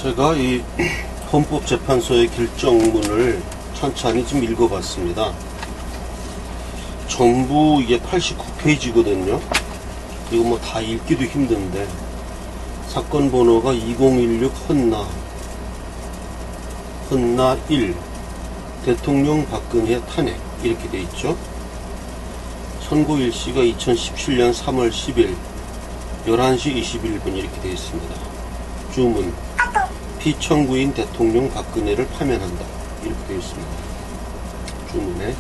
제가 이 헌법재판소의 결정문을 천천히 좀 읽어봤습니다. 전부 이게 89페이지거든요. 이거 뭐 다 읽기도 힘든데, 사건 번호가 2016 헌나 1 대통령 박근혜 탄핵 이렇게 돼 있죠. 선고일시가 2017년 3월 10일 11시 21분 이렇게 되어 있습니다. 주문: 피청구인 대통령 박근혜를 파면한다 이렇게 되어 있습니다. 주문에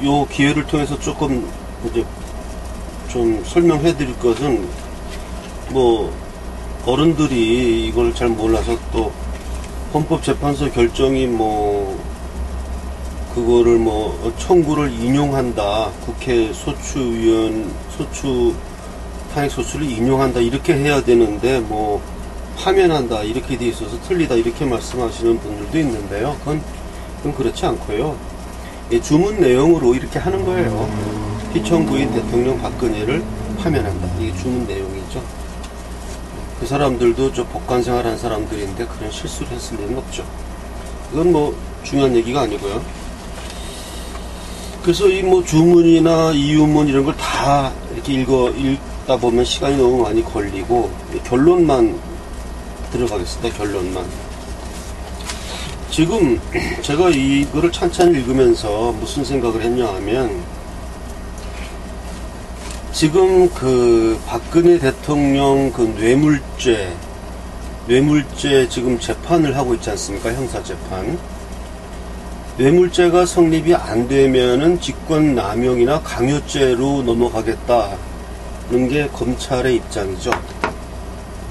요 기회를 통해서 조금 이제 좀 설명해 드릴 것은, 뭐 어른들이 이걸 잘 몰라서 또 헌법재판소 결정이 뭐 그거를 뭐 청구를 인용한다, 국회 탄핵소추를 인용한다 이렇게 해야 되는데, 뭐 파면한다 이렇게 돼 있어서 틀리다 이렇게 말씀하시는 분들도 있는데요. 그건 그렇지 않고요. 주문 내용으로 이렇게 하는 거예요. 피청구인 대통령 박근혜를 파면한다. 이게 주문 내용이죠. 그 사람들도 저 법관생활 한 사람들인데 그런 실수를 했을 리는 없죠. 이건 뭐 중요한 얘기가 아니고요. 그래서 이 뭐 주문이나 이유문 이런 걸 다 이렇게 읽다 보면 시간이 너무 많이 걸리고, 결론만 들어가겠습니다. 결론만. 지금 제가 이거를 찬찬히 읽으면서 무슨 생각을 했냐 하면, 지금 그 박근혜 대통령 그 뇌물죄 지금 재판을 하고 있지 않습니까? 형사재판. 뇌물죄가 성립이 안 되면은 직권남용이나 강요죄로 넘어가겠다는 게 검찰의 입장이죠.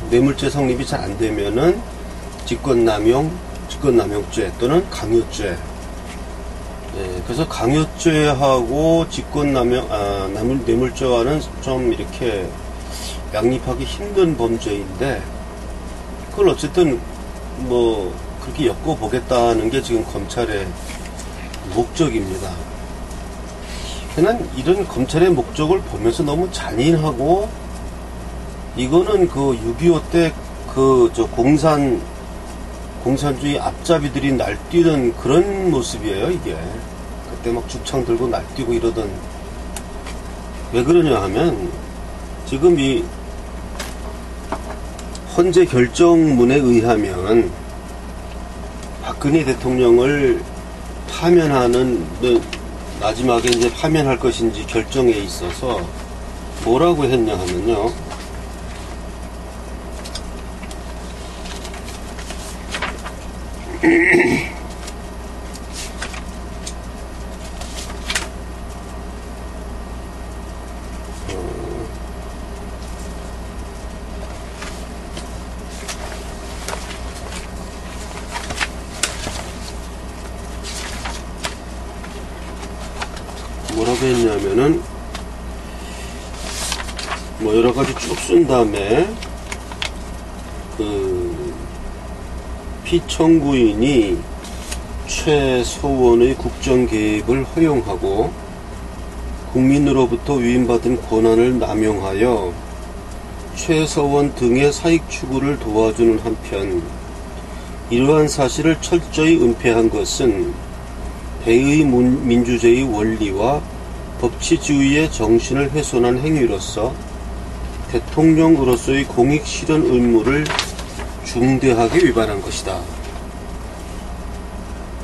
뇌물죄 성립이 잘 안 되면은 직권남용죄 또는 강요죄. 그래서 강요죄하고 뇌물죄와는 좀 이렇게 양립하기 힘든 범죄인데, 그걸 어쨌든 뭐 그렇게 엮어보겠다는 게 지금 검찰의 목적입니다. 그냥 이런 검찰의 목적을 보면서 너무 잔인하고, 이거는 그 6.25 때 공산주의 앞잡이들이 날뛰던 그런 모습이에요, 이게. 그때 막 죽창 들고 날뛰고 이러던. 왜 그러냐 하면, 지금 이 헌재 결정문에 의하면 박근혜 대통령을 파면하는, 마지막에 이제 파면할 것인지 결정에 있어서 뭐라고 했냐 하면요. 뭐라고 했냐면은, 뭐 여러가지 쭉 쓴 다음에, 피청구인이 최서원의 국정 개입을 허용하고 국민으로부터 위임받은 권한을 남용하여 최서원 등의 사익 추구를 도와주는 한편, 이러한 사실을 철저히 은폐한 것은 대의 민주주의 원리와 법치주의의 정신을 훼손한 행위로서 대통령으로서의 공익 실현 의무를 중대하게 위반한 것이다.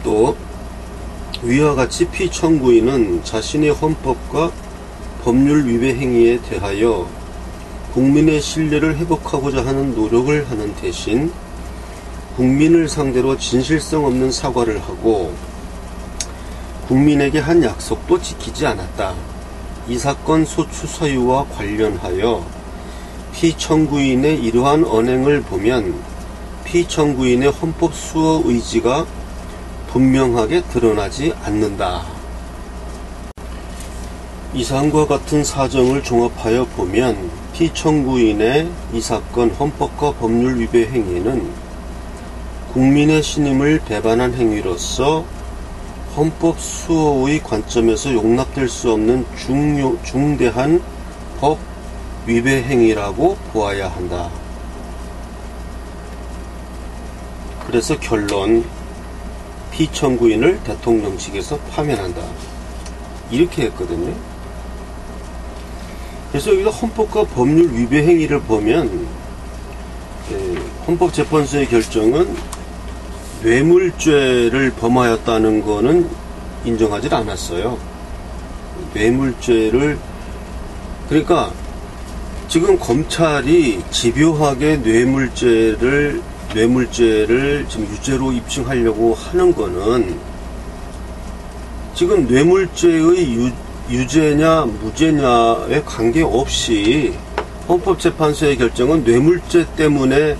또 위와 같이 피청구인은 자신의 헌법과 법률 위배 행위에 대하여 국민의 신뢰를 회복하고자 하는 노력을 하는 대신 국민을 상대로 진실성 없는 사과를 하고 국민에게 한 약속도 지키지 않았다. 이 사건 소추 사유와 관련하여 피청구인의 이러한 언행을 보면 피청구인의 헌법 수호 의지가 분명하게 드러나지 않는다. 이상과 같은 사정을 종합하여 보면 피청구인의 이 사건 헌법과 법률 위배 행위는 국민의 신임을 배반한 행위로서 헌법 수호의 관점에서 용납될 수 없는 중대한 법 위배 행위라고 보아야 한다. 그래서 결론, 피청구인을 대통령 측에서 파면한다. 이렇게 했거든요. 그래서 여기서 헌법과 법률 위배 행위를 보면 헌법재판소의 결정은 뇌물죄를 범하였다는 거는 인정하지 않았어요. 뇌물죄를, 그러니까 지금 검찰이 집요하게 뇌물죄를 지금 유죄로 입증하려고 하는 거는 지금 뇌물죄의 유죄냐 무죄냐에 관계없이 헌법재판소의 결정은 뇌물죄 때문에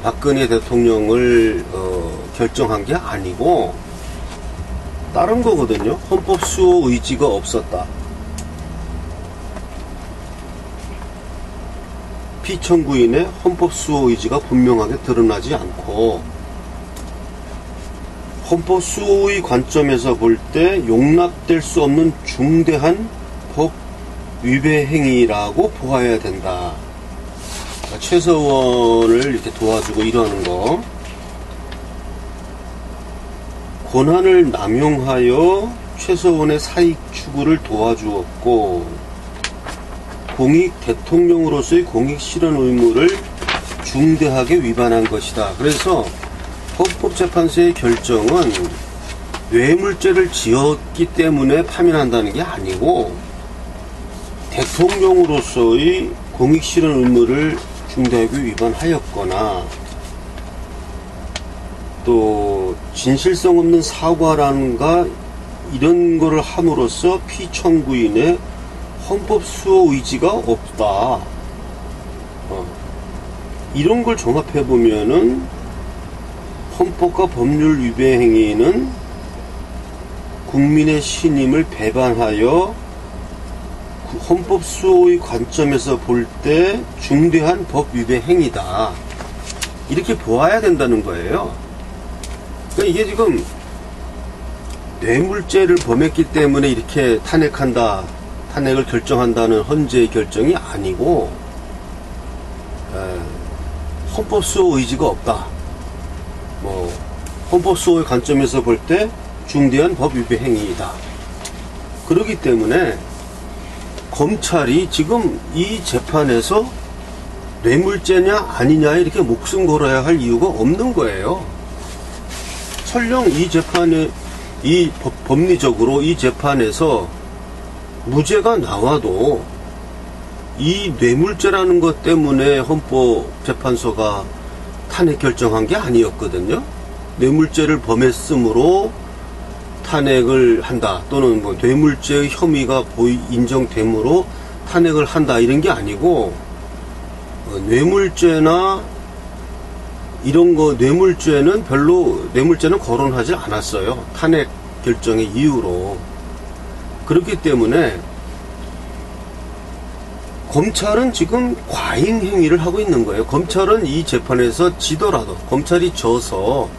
박근혜 대통령을 결정한 게 아니고 다른 거거든요. 헌법 수호 의지가 없었다. 피청구인의 헌법 수호 의지가 분명하게 드러나지 않고 헌법 수호의 관점에서 볼 때 용납될 수 없는 중대한 법 위배 행위라고 보아야 된다. 그러니까 최서원을 이렇게 도와주고 이러는 거, 권한을 남용하여 최서원의 사익 추구를 도와주었고 공익 대통령으로서의 공익 실현 의무를 중대하게 위반한 것이다. 그래서 헌법재판소의 결정은 뇌물죄를 지었기 때문에 파면한다는 게 아니고 대통령으로서의 공익 실현 의무를 중대하게 위반하였거나 또 진실성 없는 사과란가 이런 거를 함으로써 피청구인의 헌법 수호 의지가 없다. 이런 걸 종합해 보면은 헌법과 법률 위배 행위는 국민의 신임을 배반하여 헌법 수호의 관점에서 볼 때 중대한 법 위배 행위다. 이렇게 보아야 된다는 거예요. 그러니까 이게 지금 뇌물죄를 범했기 때문에 이렇게 탄핵을 결정한다는 헌재의 결정이 아니고 헌법 수호 의지가 없다. 헌법 수호의 관점에서 볼 때 중대한 법 위배 행위이다. 그렇기 때문에 검찰이 지금 이 재판에서 뇌물죄냐 아니냐에 이렇게 목숨 걸어야 할 이유가 없는 거예요. 설령 이 재판에 법리적으로 이 재판에서 무죄가 나와도 이 뇌물죄라는 것 때문에 헌법재판소가 탄핵 결정한 게 아니었거든요. 뇌물죄를 범했으므로 탄핵을 한다, 또는 뭐 뇌물죄의 혐의가 인정되므로 탄핵을 한다, 이런 게 아니고 뇌물죄나 이런 거, 뇌물죄는 거론하지 않았어요. 탄핵 결정의 이유로. 그렇기 때문에 검찰은 지금 과잉 행위를 하고 있는 거예요. 검찰은 이 재판에서 지더라도, 검찰이 져서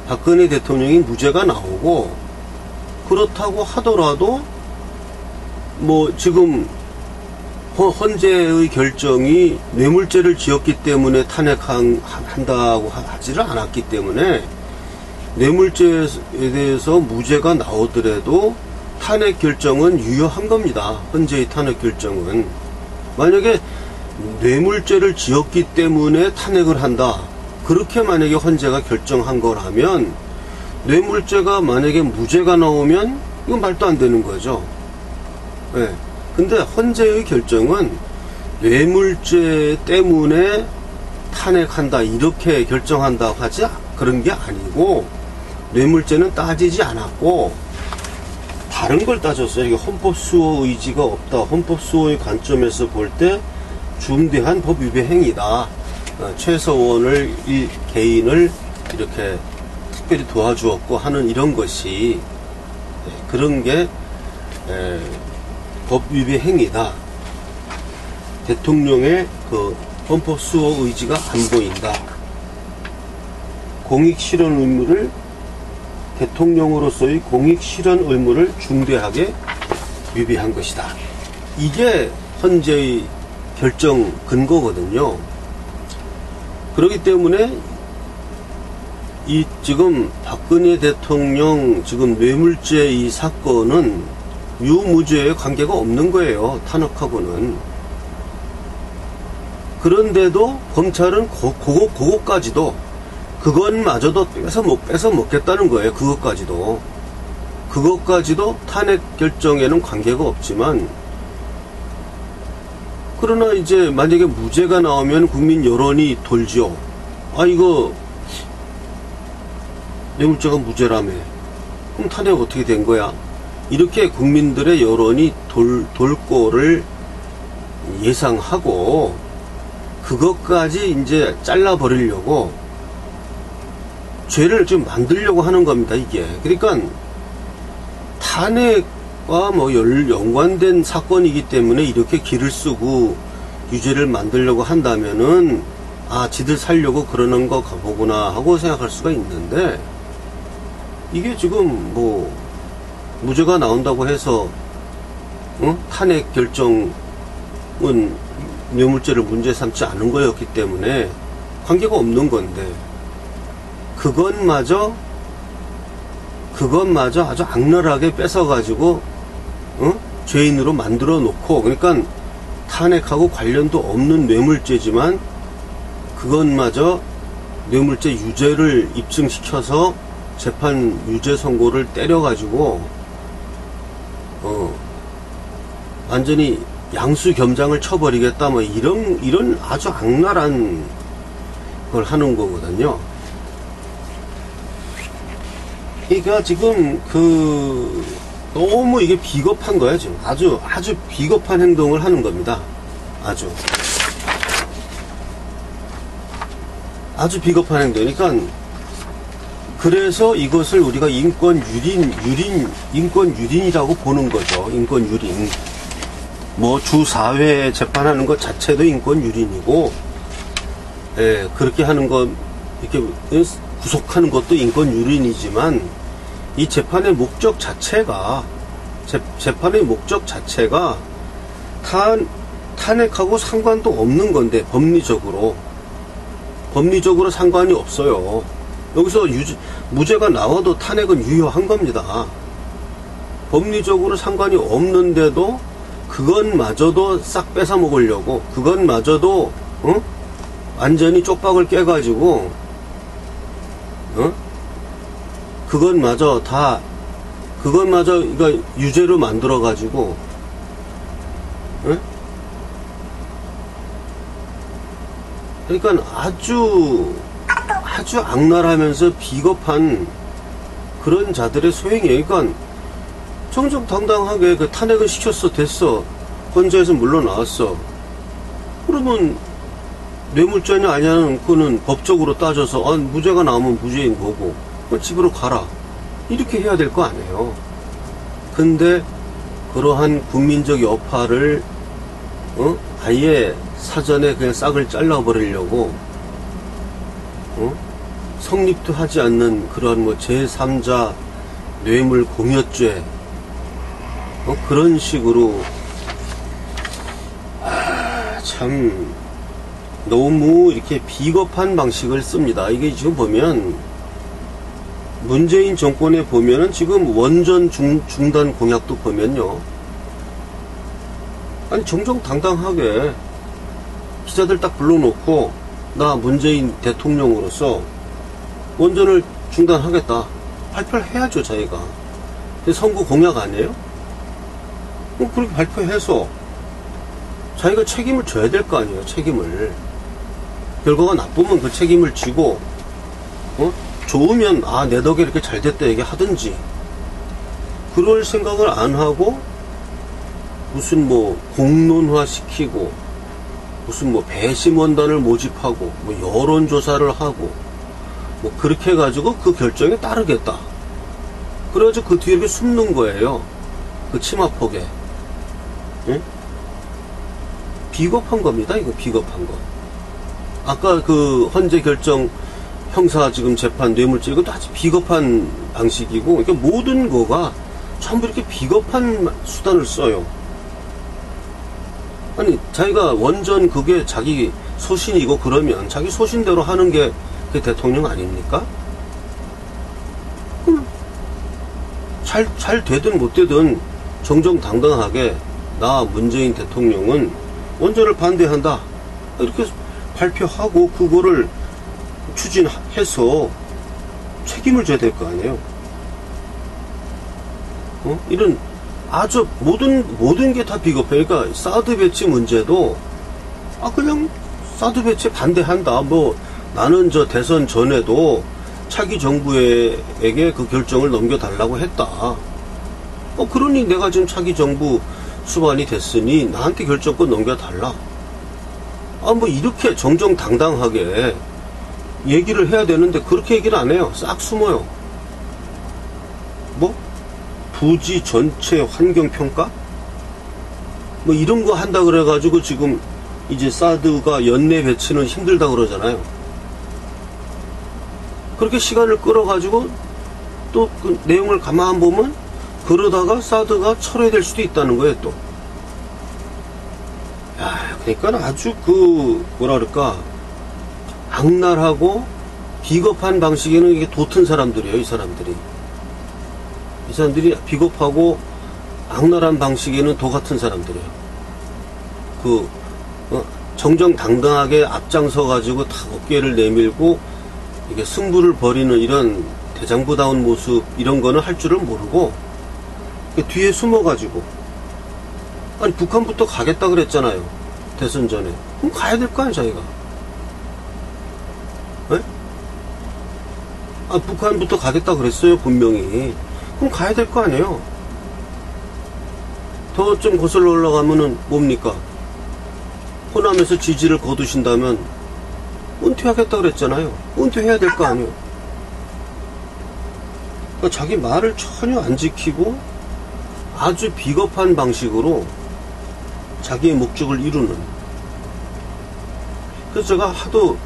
박근혜 대통령이 무죄가 나오고 그렇다고 하더라도 뭐 지금 헌재의 결정이 뇌물죄를 지었기 때문에 탄핵한다고 하지를 않았기 때문에 뇌물죄에 대해서 무죄가 나오더라도 탄핵 결정은 유효한 겁니다. 헌재의 탄핵 결정은. 만약에 뇌물죄를 지었기 때문에 탄핵을 한다, 그렇게 만약에 헌재가 결정한 거라면 뇌물죄가 만약에 무죄가 나오면 이건 말도 안 되는 거죠. 네. 근데 헌재의 결정은 뇌물죄 때문에 탄핵한다 이렇게 결정한다고 하지 그런 게 아니고 뇌물죄는 따지지 않았고 다른 걸 따졌어요. 이게 헌법 수호 의지가 없다. 헌법 수호의 관점에서 볼 때 중대한 법 위배 행위다. 최서원을 이 개인을 이렇게 특별히 도와주었고 하는 이런 것이 그런 게 법 위배 행위다. 대통령의 그 헌법 수호 의지가 안 보인다. 공익 실현 의무를 대통령으로서의 공익 실현 의무를 중대하게 위배한 것이다. 이게 헌재의 결정 근거거든요. 그렇기 때문에 이 지금 박근혜 대통령 지금 뇌물죄 이 사건은 유무죄에 관계가 없는 거예요. 탄핵하고는. 그런데도 검찰은 그것까지도 그것마저도 뺏어 먹겠다는 거예요. 그것까지도 탄핵 결정에는 관계가 없지만, 그러나 이제 만약에 무죄가 나오면 국민 여론이 돌지요. 아, 이거 뇌물죄가 무죄라며. 그럼 탄핵 어떻게 된 거야? 이렇게 국민들의 여론이 돌 거를 예상하고 그것까지 이제 잘라버리려고 죄를 좀 만들려고 하는 겁니다, 이게. 그러니까 탄핵과 뭐 연관된 사건이기 때문에 이렇게 길을 쓰고 유죄를 만들려고 한다면은, 아, 지들 살려고 그러는 거 보구나 하고 생각할 수가 있는데, 이게 지금 뭐 무죄가 나온다고 해서 탄핵 결정은 뇌물죄를 문제 삼지 않은 거였기 때문에 관계가 없는 건데, 그것마저 아주 악랄하게 뺏어가지고 죄인으로 만들어 놓고, 그러니까 탄핵하고 관련도 없는 뇌물죄지만 그것마저 뇌물죄 유죄를 입증시켜서 재판 유죄 선고를 때려가지고 완전히 양수겸장을 쳐버리겠다, 뭐 이런 아주 악랄한 걸 하는 거거든요. 그러니까 지금 너무 이게 비겁한 거예요. 지금 아주 비겁한 행동을 하는 겁니다. 아주 비겁한 행동. 그러니까 그래서 이것을 우리가 인권유린이라고 보는 거죠. 인권유린. 뭐 주 4회 재판하는 것 자체도 인권유린이고, 예, 그렇게 하는 것, 이렇게 구속하는 것도 인권유린이지만, 이 재판의 목적 자체가 탄핵하고 상관도 없는 건데, 법리적으로 상관이 없어요. 여기서 무죄가 나와도 탄핵은 유효한 겁니다. 법리적으로 상관이 없는데도 그것마저도 싹 뺏어 먹으려고, 그것마저도 완전히 쪽박을 깨가지고 그것마저 이거 유죄로 만들어가지고, 그러니까 아주 악랄하면서 비겁한 그런 자들의 소행이에요. 그러니까 정정당당하게 그 탄핵을 시켰어, 됐어, 헌재에서 물러나왔어. 그러면 뇌물죄냐 아니냐는 그거는 법적으로 따져서, 아, 무죄가 나오면 무죄인 거고 집으로 가라, 이렇게 해야 될 거 아니에요. 근데 그러한 국민적 여파를 아예 사전에 그냥 싹을 잘라버리려고 성립도 하지 않는 그런 뭐 제3자 뇌물 공여죄, 그런 식으로 참 너무 이렇게 비겁한 방식을 씁니다. 이게 지금 보면 문재인 정권에 보면은 지금 원전 중단 공약도 보면요, 아니 정정당당하게 기자들 딱 불러놓고, 나 문재인 대통령으로서 원전을 중단하겠다 발표를 해야죠, 자기가. 선거 공약 아니에요? 그렇게 발표해서 자기가 책임을 져야 될 거 아니에요. 책임을. 결과가 나쁘면 그 책임을 지고, 좋으면 아, 내 덕에 이렇게 잘 됐다 얘기하든지, 그럴 생각을 안 하고 무슨 뭐 공론화 시키고, 무슨 뭐 배심원단을 모집하고, 뭐 여론조사를 하고, 뭐 그렇게 해가지고 그 결정에 따르겠다, 그래가지고 그 뒤에 이렇게 숨는 거예요. 그 치마폭에. 응? 비겁한 겁니다. 이거 비겁한 거. 아까 그 헌재 결정 형사 지금 재판 뇌물죄, 이것도 아주 비겁한 방식이고, 그러니까 모든 거가 전부 이렇게 비겁한 수단을 써요. 아니, 자기가 원전 그게 자기 소신이고 그러면 자기 소신대로 하는 게 그 대통령 아닙니까? 그럼 잘 되든 못 되든 정정당당하게 나 문재인 대통령은 원전을 반대한다 이렇게 발표하고 그거를 추진해서 책임을 져야 될 거 아니에요. 이런 아주 모든 게 다 비겁해. 그러니까 사드 배치 문제도 그냥 사드 배치 반대한다. 뭐 나는 저 대선 전에도 차기 정부에게 그 결정을 넘겨달라고 했다. 그러니 내가 지금 차기 정부 수반이 됐으니 나한테 결정권 넘겨달라. 뭐 이렇게 정정당당하게 얘기를 해야 되는데 그렇게 얘기를 안 해요. 싹 숨어요. 뭐 부지 전체 환경평가? 뭐 이런 거 한다 그래가지고 지금 이제 사드가 연내 배치는 힘들다 그러잖아요. 그렇게 시간을 끌어가지고 또 그 내용을 가만 보면 그러다가 사드가 철회될 수도 있다는 거예요, 또. 그러니까 아주 뭐라 그럴까, 악랄하고 비겁한 방식에는 이게 도튼 사람들이에요, 이 사람들이. 이 사람들이 비겁하고 악랄한 방식에는 도 같은 사람들이에요. 정정당당하게 앞장서가지고 다 어깨를 내밀고 이게 승부를 벌이는 이런 대장부다운 모습, 이런 거는 할 줄을 모르고 뒤에 숨어가지고, 아니 북한부터 가겠다 그랬잖아요, 대선 전에. 그럼 가야 될 거 아니야, 자기가. 네? 북한부터 가겠다 그랬어요, 분명히. 그럼 가야 될 거 아니에요. 더 좀 거슬러 올라가면은 뭡니까? 호남에서 지지를 거두신다면 은퇴하겠다 그랬잖아요. 은퇴해야 될 거 아니에요. 그러니까 자기 말을 전혀 안 지키고 아주 비겁한 방식으로 자기의 목적을 이루는. 그래서 제가 하도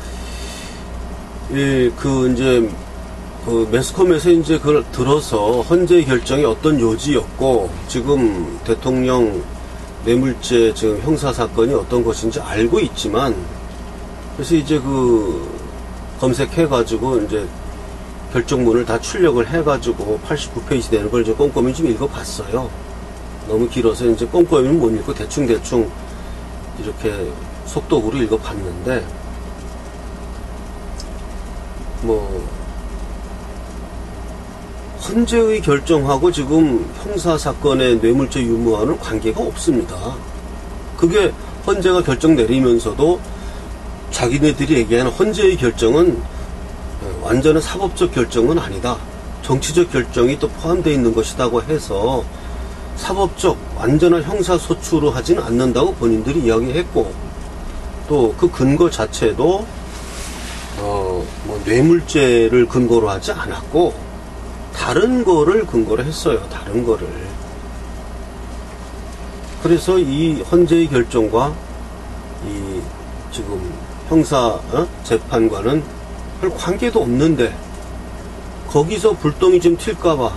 매스컴에서 이제 그걸 들어서 헌재 결정이 어떤 요지였고 지금 대통령 뇌물죄 지금 형사 사건이 어떤 것인지 알고 있지만, 그래서 이제 검색해가지고 이제 결정문을 다 출력을 해가지고 89페이지 되는 걸 이제 꼼꼼히 좀 읽어봤어요. 너무 길어서 이제 꼼꼼히는 못 읽고 대충 이렇게 속독으로 읽어봤는데, 헌재의 결정하고 지금 형사사건의 뇌물죄 유무와는 관계가 없습니다. 그게 헌재가 결정 내리면서도 자기네들이 얘기하는 헌재의 결정은 완전한 사법적 결정은 아니다. 정치적 결정이 또 포함되어 있는 것이라고 해서 사법적 완전한 형사소추로 하지는 않는다고 본인들이 이야기했고, 또 그 근거 자체도 뇌물죄를 근거로 하지 않았고 다른 거를 근거로 했어요. 다른 거를. 그래서 이 헌재의 결정과 이 지금 형사 재판과는 별 관계도 없는데 거기서 불똥이 좀 튈까봐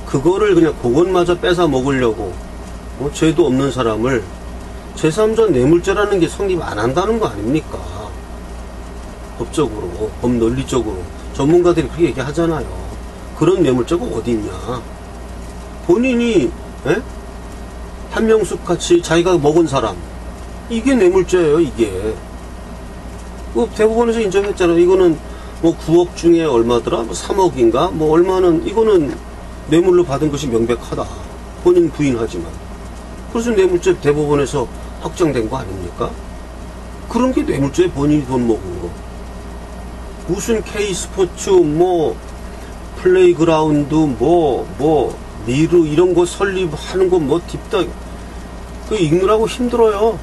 그거를 그냥 그것마저 뺏어 먹으려고 죄도 없는 사람을 제3자 뇌물죄라는 게 성립 안 한다는 거 아닙니까? 법적으로, 법 논리적으로 전문가들이 그렇게 얘기하잖아요. 그런 뇌물죄가 어디 있냐? 본인이 한명숙 같이 자기가 먹은 사람, 이게 뇌물죄예요. 이게 대법원에서 인정했잖아요. 이거는 9억 중에 얼마더라? 3억인가? 얼마는 이거는 뇌물로 받은 것이 명백하다. 본인 부인하지만. 그래서 뇌물죄 대법원에서 확정된 거 아닙니까? 그런 게 뇌물죄, 본인이 돈 먹은 거. 무슨 K스포츠, 플레이그라운드, 미루, 이런 거 설립하는 거, 딥다. 그거 읽느라고 힘들어요.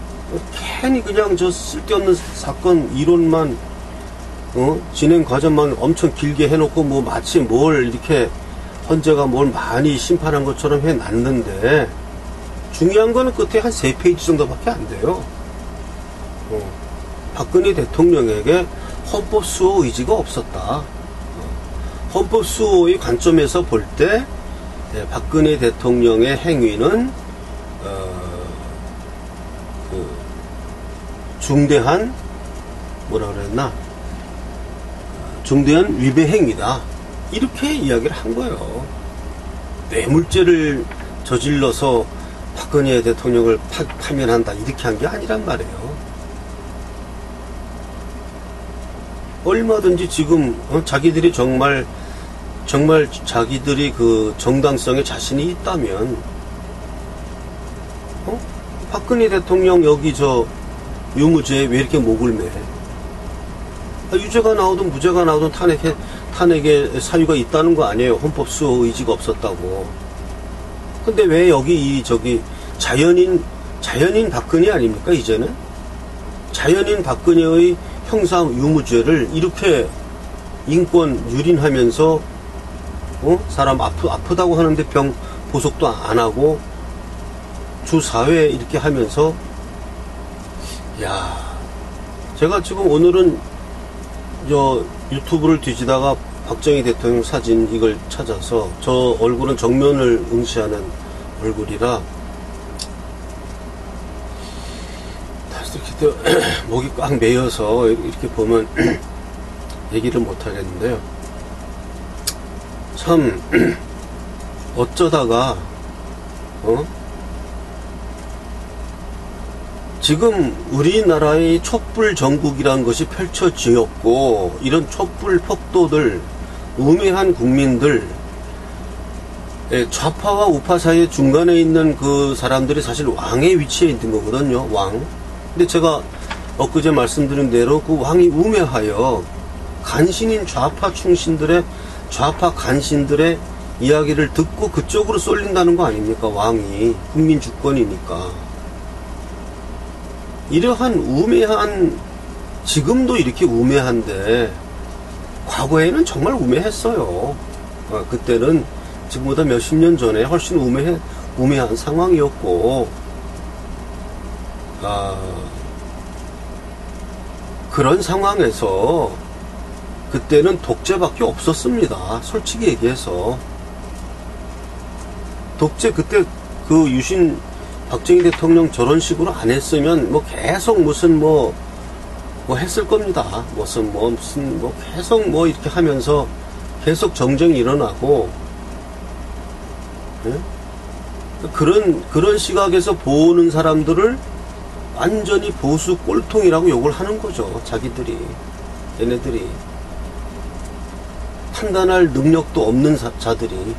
괜히 그냥 쓸데없는 사건, 이론만, 진행 과정만 엄청 길게 해놓고, 마치 이렇게, 헌재가 뭘 많이 심판한 것처럼 해놨는데, 중요한 거는 끝에 한 3페이지 정도밖에 안 돼요. 박근혜 대통령에게 헌법 수호 의지가 없었다. 헌법 수호의 관점에서 볼 때 박근혜 대통령의 행위는 중대한 뭐라 그랬나? 중대한 위배 행위다. 이렇게 이야기를 한 거예요. 뇌물죄를 저질러서 박근혜 대통령을 파면한다. 이렇게 한 게 아니란 말이에요. 얼마든지 지금 자기들이 정말 자기들이 그 정당성에 자신이 있다면 박근혜 대통령 여기 저 유무죄에 왜 이렇게 목을 매? 유죄가 나오든 무죄가 나오든 탄핵의 사유가 있다는 거 아니에요. 헌법 수호 의지가 없었다고. 근데 왜 여기 저기 자연인 박근혜 아닙니까 이제는? 자연인 박근혜의 형사 유무죄를 이렇게 인권 유린하면서 사람 아프다고 하는데 병 보석도 안 하고 주 4회 이렇게 하면서, 야, 제가 지금 오늘은 유튜브를 뒤지다가 박정희 대통령 사진 이걸 찾아서, 저 얼굴은 정면을 응시하는 얼굴이라 다시 이렇게 목이 꽉 메여서 이렇게 보면 얘기를 못 하겠는데요. 참 어쩌다가 지금 우리나라의 촛불 전국이라는 것이 펼쳐지었고, 이런 촛불 폭도들, 우매한 국민들, 좌파와 우파 사이의 중간에 있는 그 사람들이 사실 왕의 위치에 있는 거거든요. 왕. 근데 제가 엊그제 말씀드린 대로 그 왕이 우매하여 간신인 좌파 충신들의, 좌파 간신들의 이야기를 듣고 그쪽으로 쏠린다는 거 아닙니까? 왕이 국민 주권이니까. 이러한 우매한, 지금도 이렇게 우매한데 과거에는 정말 우매했어요. 그때는 지금보다 몇십 년 전에 훨씬 우매한 상황이었고, 그런 상황에서 그때는 독재밖에 없었습니다. 솔직히 얘기해서. 독재, 그때 그 박정희 대통령 저런 식으로 안 했으면 계속 무슨 했을 겁니다. 무슨 계속 이렇게 하면서 계속 정쟁이 일어나고, 예? 그런 시각에서 보는 사람들을 완전히 보수 꼴통이라고 욕을 하는 거죠. 얘네들이 판단할 능력도 없는 자들이.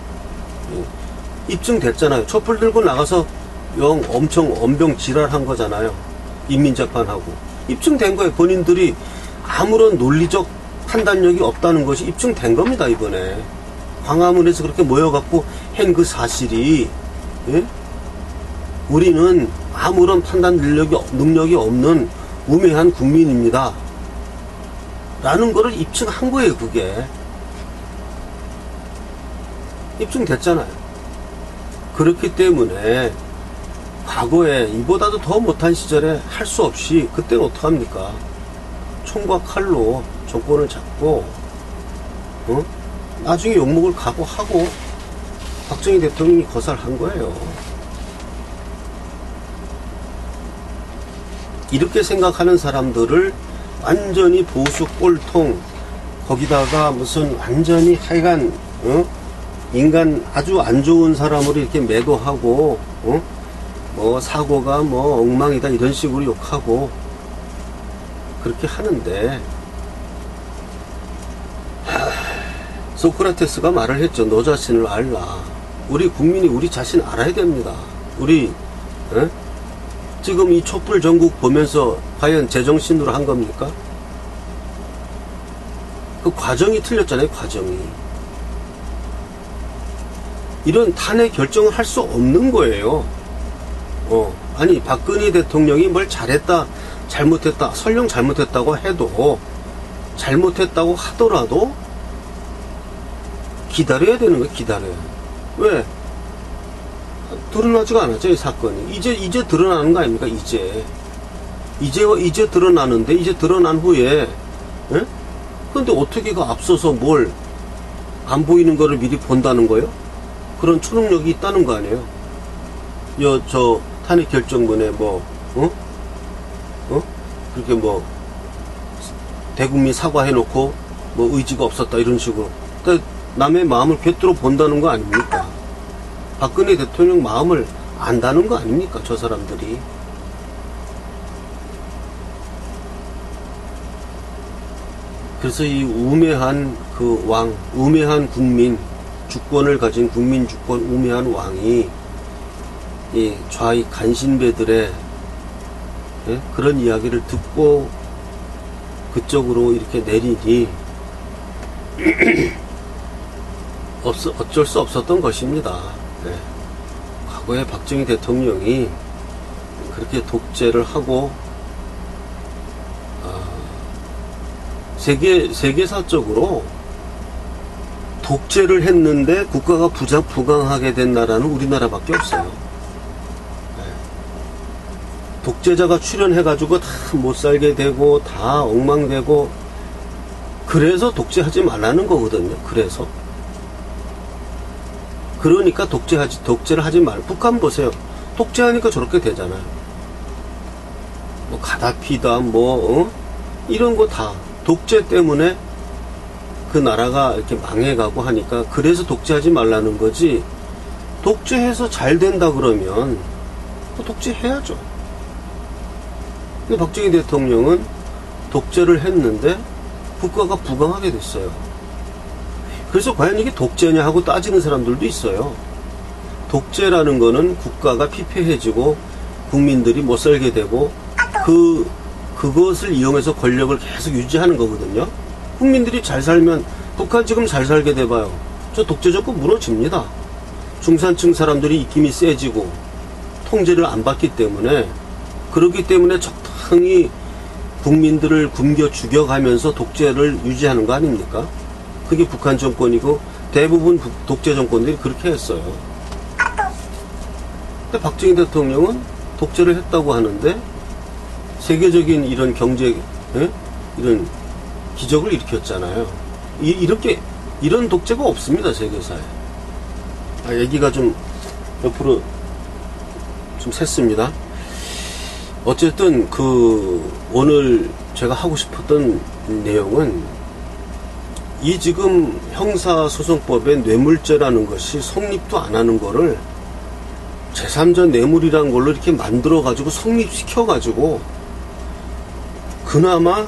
입증됐잖아요. 촛불 들고 나가서 엄청 엄병 지랄한 거잖아요. 인민재판하고. 입증된 거예요. 본인들이 아무런 논리적 판단력이 없다는 것이 입증된 겁니다. 이번에 광화문에서 그렇게 모여갖고 한 그 사실이, 예? 우리는 아무런 판단 능력이 없는 우매한 국민입니다 라는 거를 입증한 거예요. 그게 입증됐잖아요. 그렇기 때문에 과거에 이보다도 더 못한 시절에 할 수 없이 그때는 어떡합니까? 총과 칼로 정권을 잡고 나중에 욕먹을 각오하고 박정희 대통령이 거살한 거예요. 이렇게 생각하는 사람들을 완전히 보수 꼴통, 거기다가 무슨 완전히 하여간 인간 아주 안 좋은 사람으로 이렇게 매도하고 사고가 엉망이다 이런 식으로 욕하고 그렇게 하는데, 소크라테스가 말을 했죠. 너 자신을 알라. 우리 국민이 우리 자신 알아야 됩니다. 우리 지금 이 촛불 전국 보면서 과연 제정신으로 한 겁니까? 그 과정이 틀렸잖아요. 과정이. 이런 탄핵 결정을 할 수 없는 거예요. 아니 박근혜 대통령이 뭘 잘했다 잘못했다, 설령 잘못했다고 해도, 잘못했다고 하더라도 기다려야 되는 거예요. 기다려야. 왜? 드러나지가 않았죠. 이 사건이 이제 드러나는 거 아닙니까? 이제 드러나는데, 이제 드러난 후에, 예? 근데 어떻게 그 앞서서 뭘 안 보이는 거를 미리 본다는 거예요? 그런 초능력이 있다는 거 아니에요? 저 탄핵 결정문에 그렇게 뭐 대국민 사과해놓고 뭐 의지가 없었다 이런 식으로 그러니까 남의 마음을 꿰뚫어 본다는 거 아닙니까? 박근혜 대통령 마음을 안다는 거 아닙니까? 저 사람들이. 그래서 이 우매한 그 왕, 우매한 국민, 주권을 가진 국민 주권 우매한 왕이 이 좌익 간신배들의 그런 이야기를 듣고 그쪽으로 이렇게 내리니 어쩔 수 없었던 것입니다. 과거에 박정희 대통령이 그렇게 독재를 하고 세계사적으로 독재를 했는데 국가가 부강하게 된 나라는 우리나라밖에 없어요. 독재자가 출연해가지고 다 못살게 되고 다 엉망되고 그래서 독재하지 말라는 거거든요. 그러니까 독재를 하지 말. 북한 보세요. 독재하니까 저렇게 되잖아요. 뭐 가다피다 이런 거 다 독재 때문에 그 나라가 이렇게 망해가고 하니까 그래서 독재하지 말라는 거지. 독재해서 잘 된다 그러면 독재해야죠. 근데 박정희 대통령은 독재를 했는데 국가가 부강하게 됐어요. 그래서 과연 이게 독재냐 하고 따지는 사람들도 있어요. 독재라는 거는 국가가 피폐해지고 국민들이 못 살게 되고 그것을 이용해서 권력을 계속 유지하는 거거든요. 국민들이 잘 살면 북한 지금 잘 살게 돼봐요. 저 독재 정권 무너집니다. 중산층 사람들이 입김이 세지고 통제를 안 받기 때문에 그렇기 때문에 적당히 국민들을 굶겨 죽여가면서 독재를 유지하는 거 아닙니까? 그게 북한 정권이고 대부분 독재 정권들이 그렇게 했어요. 근데 박정희 대통령은 독재를 했다고 하는데 세계적인 이런 경제 이런 기적을 일으켰잖아요. 이런 독재가 없습니다, 세계사에. 얘기가 좀 옆으로 좀 샜습니다. 어쨌든 오늘 제가 하고 싶었던 내용은 이 지금 형사소송법에 뇌물죄라는 것이 성립도 안 하는 거를 제3자 뇌물이라는 걸로 이렇게 만들어가지고 성립시켜가지고 그나마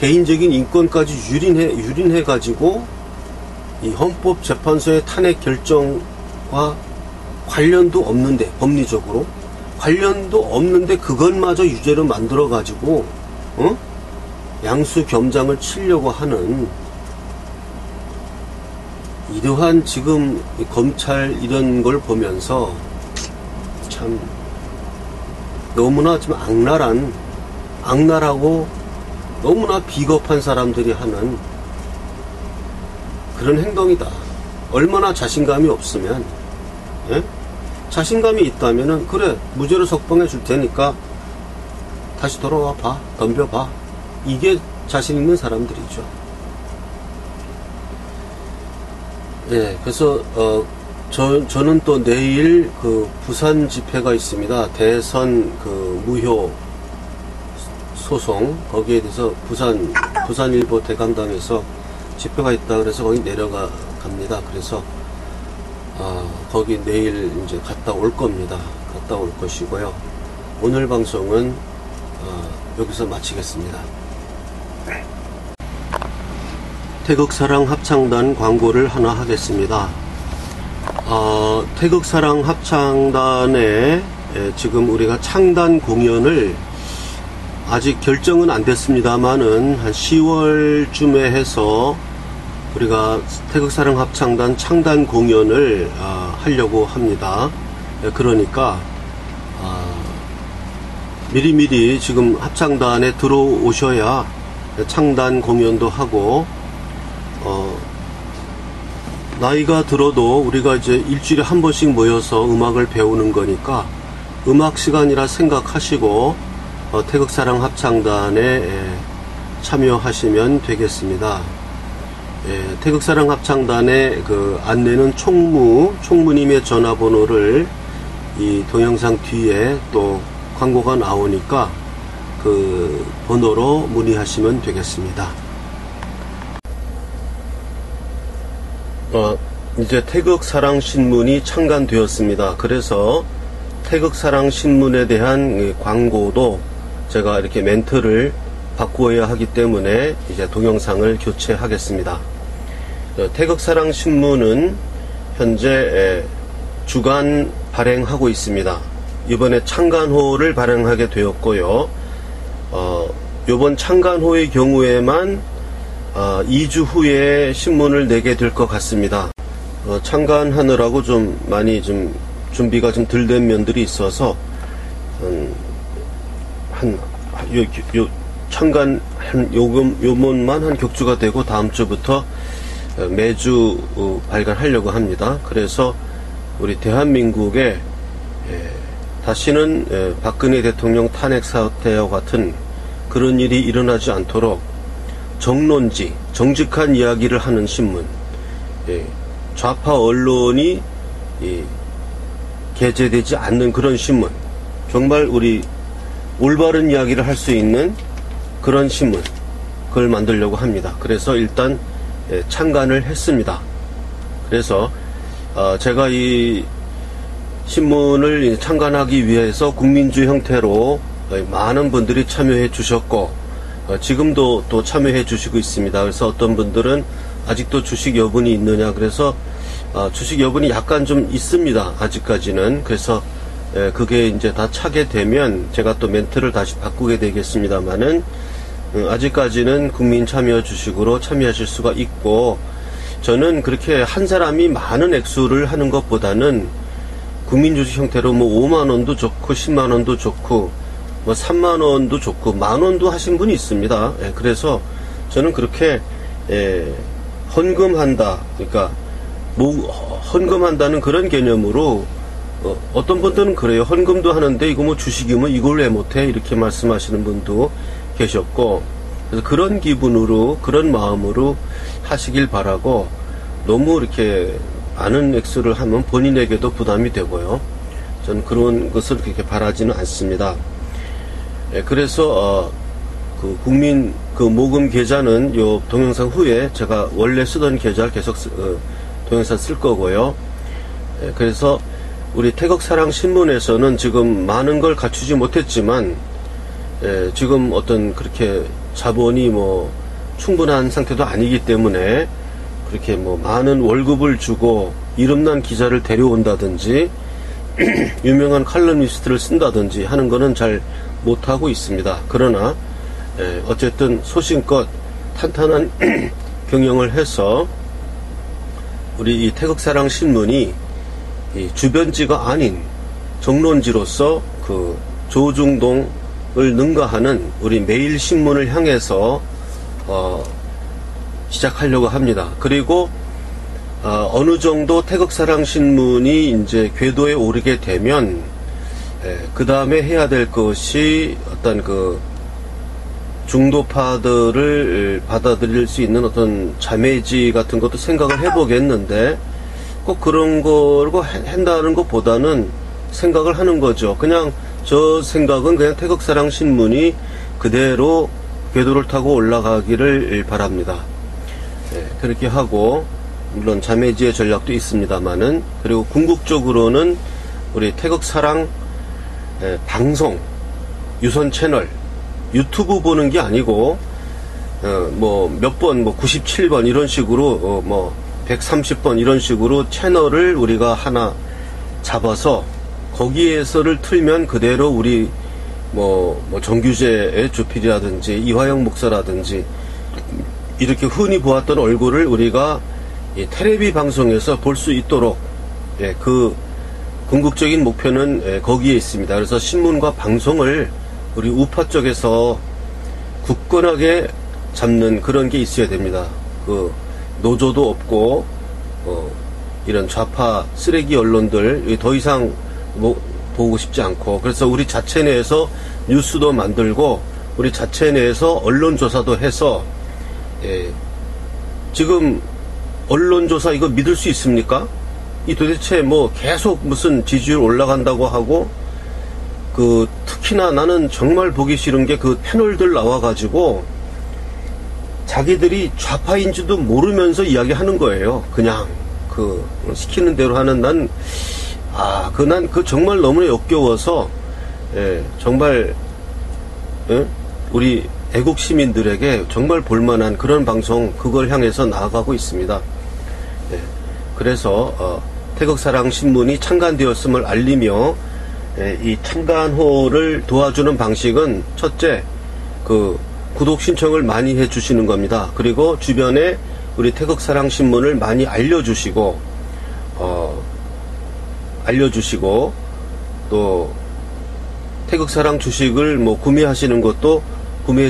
개인적인 인권까지 유린해가지고 이 헌법재판소의 탄핵 결정과 관련도 없는데 법리적으로 관련도 없는데 그것마저 유죄로 만들어가지고 양수 겸장을 치려고 하는 이러한 지금 검찰 이런 걸 보면서 참 너무나 좀 악랄하고 너무나 비겁한 사람들이 하는 그런 행동이다. 얼마나 자신감이 없으면 자신감이 있다면은 그래 무죄로 석방해 줄 테니까 다시 돌아와 봐, 덤벼봐. 이게 자신 있는 사람들이죠. 그래서 저는 또 내일 그 부산 집회가 있습니다. 대선 무효 소송 거기에 대해서 부산일보 대강당에서 집회가 있다 그래서 거기 내려갑니다. 그래서 거기 내일 이제 갔다 올 겁니다. 갔다 올 것이고요. 오늘 방송은 여기서 마치겠습니다. 태극사랑 합창단 광고를 하나 하겠습니다. 태극사랑 합창단에 지금 우리가 창단 공연을 아직 결정은 안 됐습니다만은 한 10월쯤에 해서 우리가 태극사랑 합창단 창단 공연을 하려고 합니다. 그러니까 미리미리 지금 합창단에 들어오셔야 창단 공연도 하고 나이가 들어도 우리가 이제 일주일에 한 번씩 모여서 음악을 배우는 거니까 음악 시간이라 생각하시고 태극사랑 합창단에 참여하시면 되겠습니다. 태극사랑 합창단의 그 안내는 총무님의 전화번호를 이 동영상 뒤에 또 광고가 나오니까 그 번호로 문의하시면 되겠습니다. 이제 태극사랑신문이 창간되었습니다. 그래서 태극사랑신문에 대한 광고도 제가 이렇게 멘트를 바꾸어야 하기 때문에 이제 동영상을 교체하겠습니다. 태극사랑신문은 현재 주간 발행하고 있습니다. 이번에 창간호를 발행하게 되었고요. 이번 창간호의 경우에만 2주 후에 신문을 내게 될 것 같습니다. 창간하느라고 좀 많이 좀 준비가 좀 덜 된 면들이 있어서 창간 요번만 한 격주가 되고 다음 주부터 매주 발간하려고 합니다. 그래서 우리 대한민국에 다시는 박근혜 대통령 탄핵 사태와 같은 그런 일이 일어나지 않도록 정론지, 정직한 이야기를 하는 신문, 좌파 언론이 게재되지 않는 그런 신문, 정말 우리 올바른 이야기를 할 수 있는 그런 신문, 그걸 만들려고 합니다. 그래서 일단 창간을 했습니다. 그래서 제가 이 신문을 창간하기 위해서 국민주 형태로 많은 분들이 참여해 주셨고 지금도 또 참여해 주시고 있습니다. 그래서 어떤 분들은 아직도 주식 여분이 있느냐, 그래서 주식 여분이 약간 좀 있습니다. 아직까지는. 그래서 그게 이제 다 차게 되면 제가 또 멘트를 다시 바꾸게 되겠습니다만은 아직까지는 국민 참여 주식으로 참여하실 수가 있고, 저는 그렇게 한 사람이 많은 액수를 하는 것보다는 국민주식 형태로 뭐 5만원도 좋고 10만원도 좋고 뭐 3만원도 좋고 만원도 하신 분이 있습니다. 그래서 저는 그렇게 헌금한다, 그러니까 헌금한다는 그런 개념으로 어떤 분들은 그래요. 헌금도 하는데 이거 뭐 주식이면 이걸 왜 못해, 이렇게 말씀하시는 분도 계셨고, 그래서 그런 기분으로, 그런 마음으로 하시길 바라고, 너무 이렇게 많은 액수를 하면 본인에게도 부담이 되고요. 저는 그런 것을 그렇게 바라지는 않습니다. 그래서 그 국민 그 모금 계좌는 요 동영상 후에 제가 원래 쓰던 계좌를 계속 동영상 쓸 거고요. 그래서 우리 태극사랑신문에서는 지금 많은 걸 갖추지 못했지만 지금 어떤 그렇게 자본이 뭐 충분한 상태도 아니기 때문에 그렇게 뭐 많은 월급을 주고 이름난 기자를 데려온다든지 유명한 칼럼니스트를 쓴다든지 하는 거는 잘 못하고 있습니다. 그러나 어쨌든 소신껏 탄탄한 경영을 해서 우리 이 태극사랑신문이 이 주변지가 아닌 정론지로서 그 조중동을 능가하는 우리 매일신문을 향해서 시작하려고 합니다. 그리고 어느 정도 태극사랑신문이 이제 궤도에 오르게 되면 그 다음에 해야 될 것이 어떤 그 중도파들을 받아들일 수 있는 어떤 자매지 같은 것도 생각을 해보겠는데, 꼭 그런 거고 한다는 것보다는 생각을 하는 거죠. 그냥 저 생각은 그냥 태극사랑신문이 그대로 궤도를 타고 올라가기를 바랍니다. 그렇게 하고, 물론 자매지의 전략도 있습니다만은, 그리고 궁극적으로는 우리 태극사랑 방송, 유선 채널, 유튜브 보는 게 아니고, 뭐 몇 번, 뭐 97번 이런 식으로, 뭐 130번 이런 식으로 채널을 우리가 하나 잡아서 거기에서를 틀면 그대로 우리 뭐 정규재의 주필이라든지 이화영 목사라든지 이렇게 흔히 보았던 얼굴을 우리가 이 텔레비 방송에서 볼 수 있도록, 그 궁극적인 목표는 거기에 있습니다. 그래서 신문과 방송을 우리 우파 쪽에서 굳건하게 잡는 그런 게 있어야 됩니다. 그 노조도 없고 이런 좌파 쓰레기 언론들 더 이상 보고 싶지 않고, 그래서 우리 자체 내에서 뉴스도 만들고 우리 자체 내에서 언론조사도 해서 지금 언론조사 이거 믿을 수 있습니까? 이 도대체 뭐 계속 무슨 지지율 올라간다고 하고 특히나 나는 정말 보기 싫은 게 그 패널들 나와가지고 자기들이 좌파인지도 모르면서 이야기하는 거예요. 그냥 시키는 대로 하는 난 정말 너무나 역겨워서 정말 우리 애국 시민들에게 정말 볼만한 그런 방송 그걸 향해서 나아가고 있습니다. 그래서 태극사랑신문이 창간되었음을 알리며 이 창간호를 도와주는 방식은 첫째 구독 신청을 많이 해주시는 겁니다. 그리고 주변에 우리 태극사랑신문을 많이 알려주시고 또 태극사랑 주식을 구매해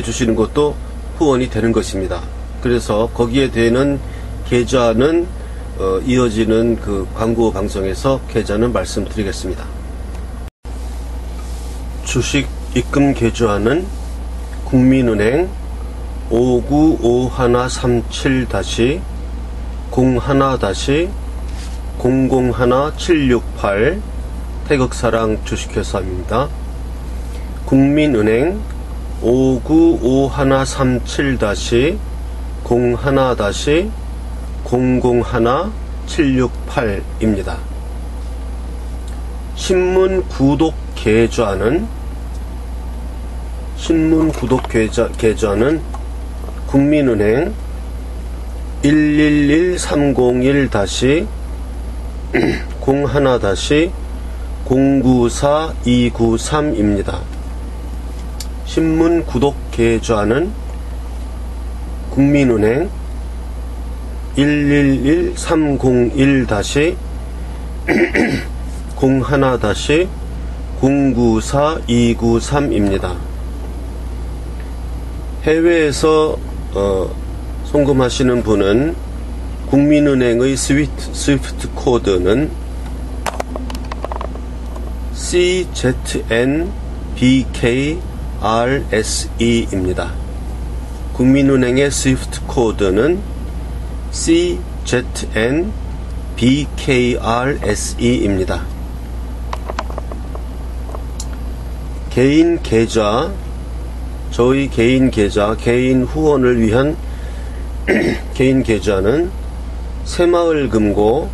주시는 것도 후원이 되는 것입니다. 그래서 거기에 되는 계좌는 이어지는 광고 방송에서 계좌는 말씀드리겠습니다. 주식 입금 계좌는 국민은행 595-01-01-001-768 태극사랑 주식회사입니다. 국민은행 595-17-01-001-768입니다. 신문 구독 계좌는 국민은행 1130-01-094-293입니다. 신문 구독 계좌는 국민은행 1130-01-094-293입니다. 해외에서 송금하시는 분은 국민은행의 스위프트 코드는 CZNBKRSE입니다. 국민은행의 스위프트 코드는 CZNBKRSE입니다. 개인 계좌, 저희 개인 계좌, 개인 후원을 위한 개인 계좌는 새마을금고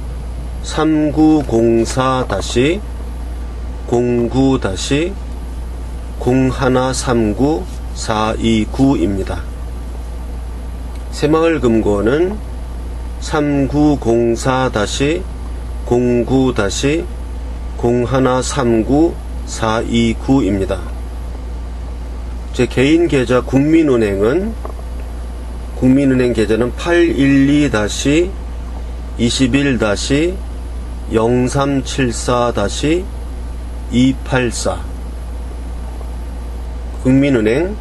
3904-09-0139-429입니다. 새마을금고는 3904-09-0139-429입니다. 제 개인 계좌 국민은행 계좌는 812-21-0374-284 국민은행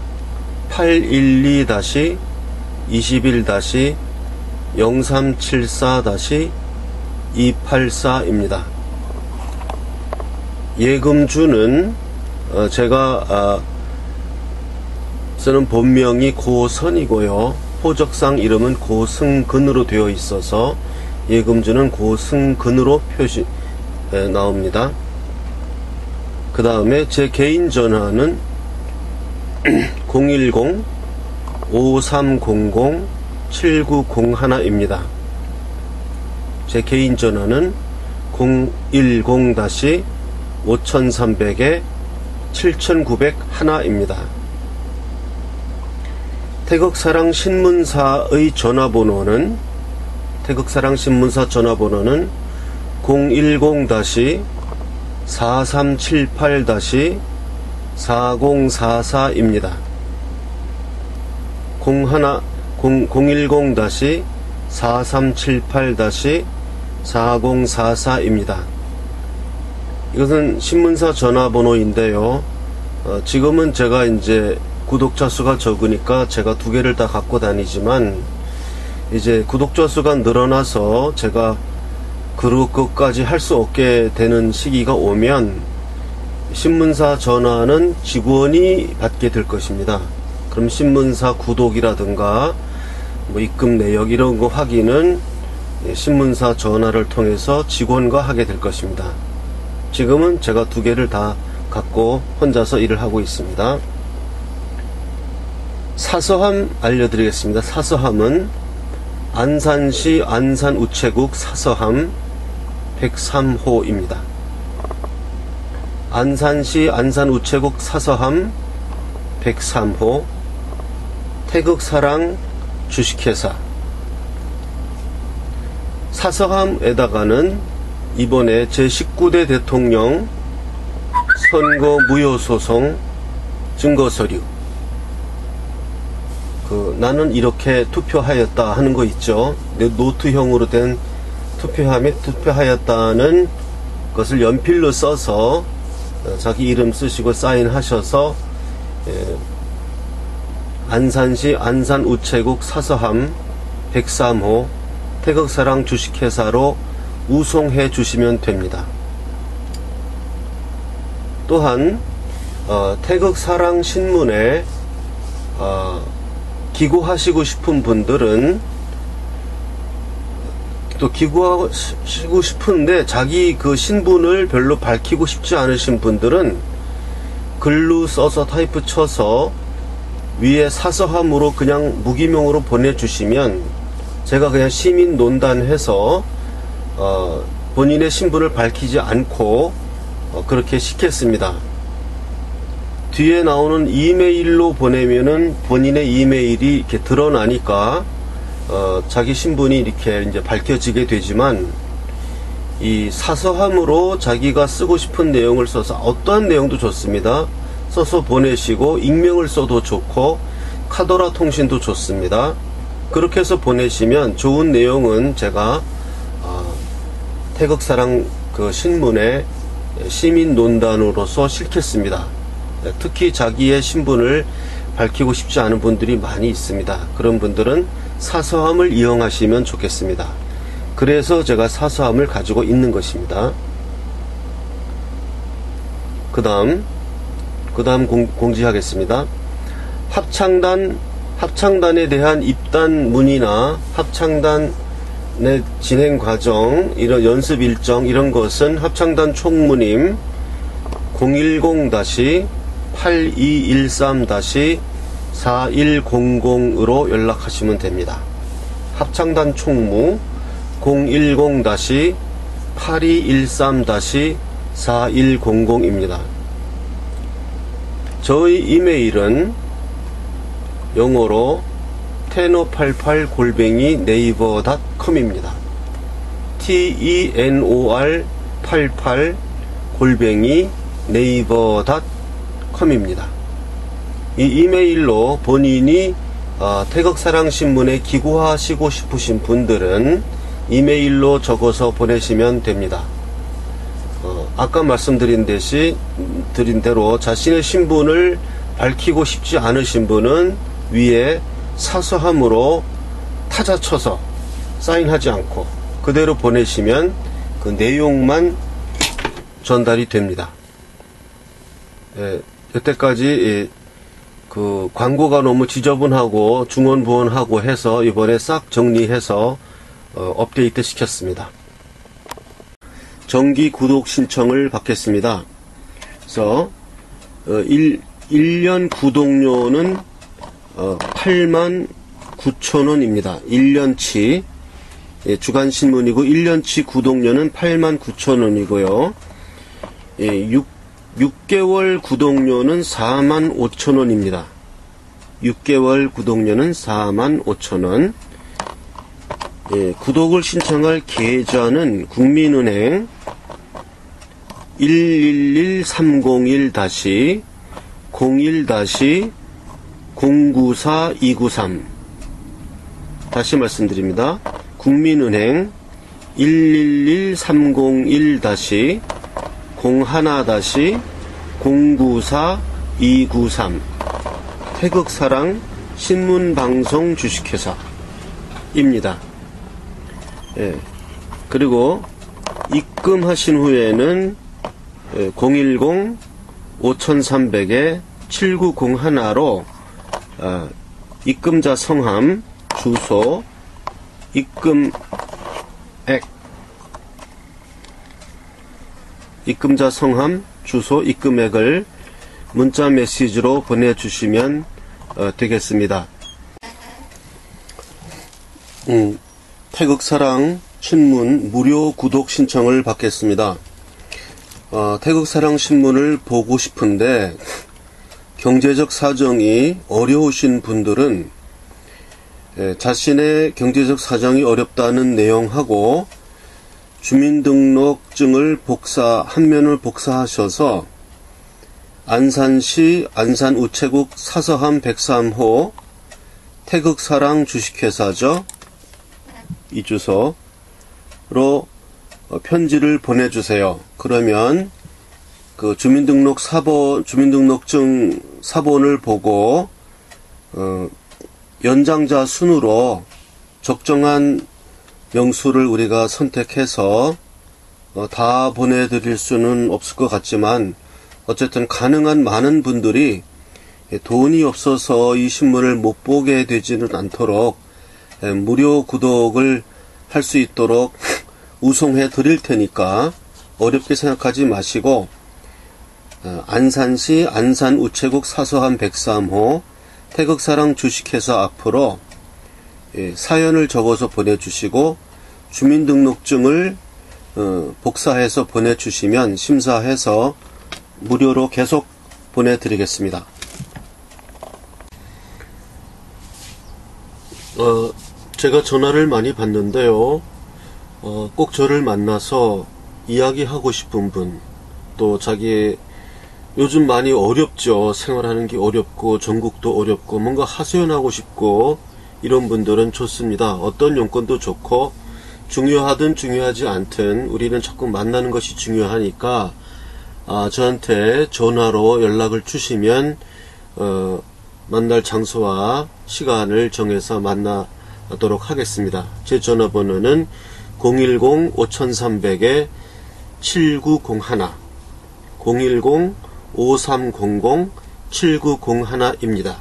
812-21-0374-284입니다. 예금주는 제가 쓰는 본명이 고선이고요. 호적상 이름은 고승근으로 되어 있어서 예금주는 고승근으로 나옵니다. 그 다음에 제 개인 전화는 010-5300-7901입니다. 제 개인 전화는 010-5300-7901입니다. 태극사랑 신문사의 전화번호는 010-4378-4044입니다. 010-4378-4044입니다. 이것은 신문사 전화번호인데요. 지금은 제가 이제 구독자 수가 적으니까 제가 두 개를 다 갖고 다니지만 이제 구독자 수가 늘어나서 제가 그것까지 할 수 없게 되는 시기가 오면 신문사 전화는 직원이 받게 될 것입니다. 그럼 신문사 구독이라든가 입금 내역 이런 거 확인은 신문사 전화를 통해서 직원과 하게 될 것입니다. 지금은 제가 두 개를 다 갖고 혼자서 일을 하고 있습니다. 사서함 알려드리겠습니다. 사서함은 안산시 안산우체국 사서함 103호입니다. 안산시 안산우체국 사서함 103호 태극사랑 주식회사. 사서함에다가는 이번에 제19대 대통령 선거 무효소송 증거서류, 나는 이렇게 투표하였다 하는 거 있죠. 노트형으로 된 투표함에 투표하였다는 것을 연필로 써서 자기 이름 쓰시고 사인하셔서 안산시 안산우체국 사서함 103호 태극사랑 주식회사로 우송해 주시면 됩니다. 또한 태극사랑 신문에 기고하시고 싶은 분들은, 또 기고하시고 싶은데 자기 그 신분을 별로 밝히고 싶지 않으신 분들은 글로 써서 타이프 쳐서 위에 사서함으로 그냥 무기명으로 보내주시면 제가 그냥 시민논단해서 본인의 신분을 밝히지 않고 그렇게 시켰습니다. 뒤에 나오는 이메일로 보내면은 본인의 이메일이 이렇게 드러나니까 자기 신분이 이렇게 이제 밝혀지게 되지만, 이 사서함으로 자기가 쓰고 싶은 내용을 써서 어떠한 내용도 좋습니다. 써서 보내시고 익명을 써도 좋고 카더라 통신도 좋습니다. 그렇게 해서 보내시면 좋은 내용은 제가 태극사랑 그 신문에 시민논단으로서 실겠습니다. 특히 자기의 신분을 밝히고 싶지 않은 분들이 많이 있습니다. 그런 분들은 사서함을 이용하시면 좋겠습니다. 그래서 제가 사서함을 가지고 있는 것입니다. 그 다음 공지하겠습니다. 합창단에 대한 입단 문의나 합창단의 진행 과정, 이런 연습 일정, 이런 것은 합창단 총무님 010-8213-4100으로 연락하시면 됩니다. 합창단 총무 010-8213-4100입니다. 저희 이메일은 영어로 tenor88@naver.com입니다. tenor88@naver.com입니다. 이 이메일로 본인이 태극사랑신문에 기고하시고 싶으신 분들은 이메일로 적어서 보내시면 됩니다. 아까 말씀드린 대로 자신의 신분을 밝히고 싶지 않으신 분은 위에 사서함으로 타자 쳐서 사인하지 않고 그대로 보내시면 그 내용만 전달이 됩니다. 여태까지 그 광고가 너무 지저분하고 중언부언하고 해서 이번에 싹 정리해서 업데이트 시켰습니다. 정기 구독 신청을 받겠습니다. 그래서 1년 구독료는 89,000원입니다. 1년치 주간신문이고 1년치 구독료는 89,000원이고요. 6개월 구독료는 45,000원입니다. 6개월 구독료는 45,000원. 구독을 신청할 계좌는 국민은행 111301-01-094293 다시 말씀드립니다. 국민은행 113001-01-094293 태극사랑 신문방송 주식회사입니다. 그리고 입금하신 후에는 010-5300-7901로 입금자 성함, 주소, 입금액, 입금자 성함, 주소, 입금액을 문자 메시지로 보내주시면 되겠습니다. 태극사랑 신문 무료 구독 신청을 받겠습니다. 태극사랑 신문을 보고 싶은데 경제적 사정이 어려우신 분들은 자신의 경제적 사정이 어렵다는 내용하고 주민등록증을 한 면을 복사하셔서 안산시 안산우체국 사서함 103호 태극사랑 주식회사죠. 이 주소로 편지를 보내주세요. 그러면 그 주민등록증 사본을 보고 연장자 순으로 적정한 명수를 우리가 선택해서 다 보내드릴 수는 없을 것 같지만 어쨌든 가능한 많은 분들이 돈이 없어서 이 신문을 못 보게 되지는 않도록 무료 구독을 할 수 있도록 우송해 드릴 테니까 어렵게 생각하지 마시고 안산시 안산우체국 사서함 103호 태극사랑 주식회사 앞으로 사연을 적어서 보내주시고 주민등록증을 복사해서 보내주시면 심사해서 무료로 계속 보내드리겠습니다. 제가 전화를 많이 받는데요. 꼭 저를 만나서 이야기하고 싶은 분, 또 자기 요즘 많이 어렵죠. 생활하는 게 어렵고 전국도 어렵고 뭔가 하소연하고 싶고 이런 분들은 좋습니다. 어떤 용건도 좋고 중요하든 중요하지 않든 우리는 자꾸 만나는 것이 중요하니까 저한테 전화로 연락을 주시면 만날 장소와 시간을 정해서 만나도록 하겠습니다. 제 전화번호는 010-5300-7901 010-5300-7901입니다.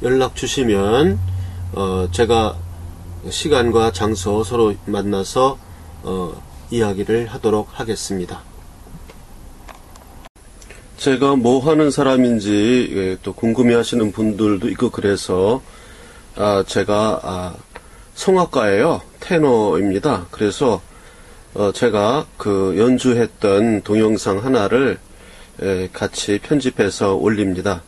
연락 주시면 제가 시간과 장소 서로 만나서 이야기를 하도록 하겠습니다. 제가 뭐 하는 사람인지 또 궁금해 하시는 분들도 있고 그래서 제가 성악가예요. 테너입니다. 그래서 제가 그 연주했던 동영상 하나를 같이 편집해서 올립니다.